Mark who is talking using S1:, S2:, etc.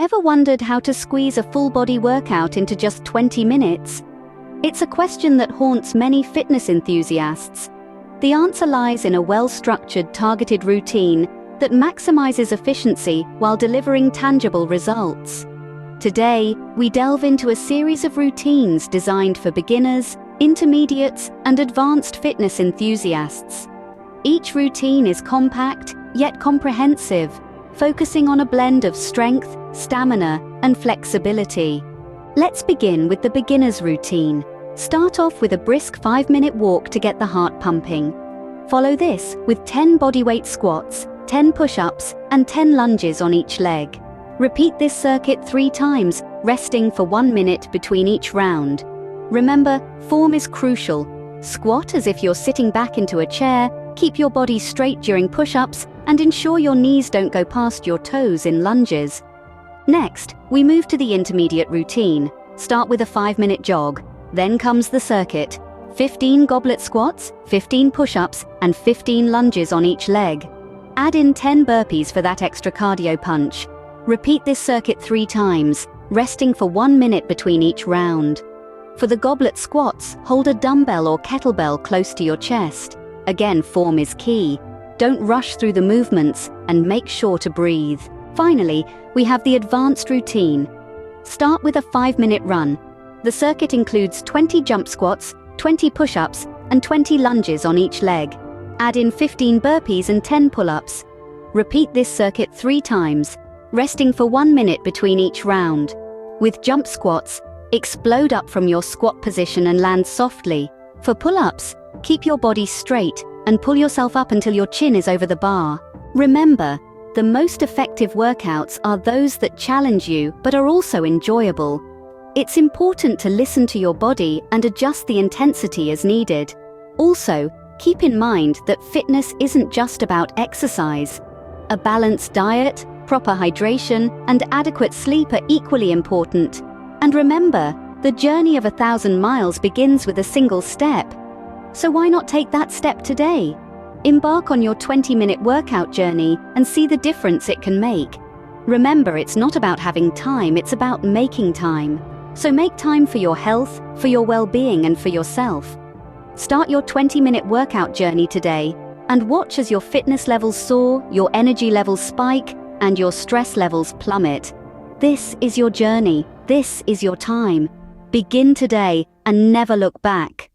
S1: Ever wondered how to squeeze a full-body workout into just 20 minutes? It's a question that haunts many fitness enthusiasts. The answer lies in a well-structured, targeted routine that maximizes efficiency while delivering tangible results. Today, we delve into a series of routines designed for beginners, intermediates, and advanced fitness enthusiasts. Each routine is compact, yet comprehensive, focusing on a blend of strength, stamina, and flexibility. Let's begin with the beginner's routine. Start off with a brisk 5-minute walk to get the heart pumping. Follow this with 10 bodyweight squats, 10 push-ups, and 10 lunges on each leg. Repeat this circuit 3 times, resting for 1 minute between each round. Remember, form is crucial. Squat as if you're sitting back into a chair, keep your body straight during push-ups, and ensure your knees don't go past your toes in lunges. Next, we move to the intermediate routine. Start with a 5-minute jog. Then comes the circuit. 15 goblet squats, 15 push-ups, and 15 lunges on each leg. Add in 10 burpees for that extra cardio punch. Repeat this circuit 3 times, resting for 1 minute between each round. For the goblet squats, hold a dumbbell or kettlebell close to your chest. Again, form is key. Don't rush through the movements and make sure to breathe. Finally, we have the advanced routine. Start with a 5-minute run. The circuit includes 20 jump squats, 20 push-ups, and 20 lunges on each leg. Add in 15 burpees and 10 pull-ups. Repeat this circuit 3 times, resting for 1 minute between each round. With jump squats, explode up from your squat position and land softly. For pull-ups, keep your body straight and pull yourself up until your chin is over the bar. Remember, the most effective workouts are those that challenge you but are also enjoyable. It's important to listen to your body and adjust the intensity as needed. Also, keep in mind that fitness isn't just about exercise. A balanced diet, proper hydration, and adequate sleep are equally important. And remember, the journey of 1,000 miles begins with a single step. So why not take that step today? Embark on your 20-minute workout journey and see the difference it can make. Remember, it's not about having time, it's about making time. So make time for your health, for your well-being, and for yourself. Start your 20-minute workout journey today and watch as your fitness levels soar, your energy levels spike, and your stress levels plummet. This is your journey. This is your time. Begin today and never look back.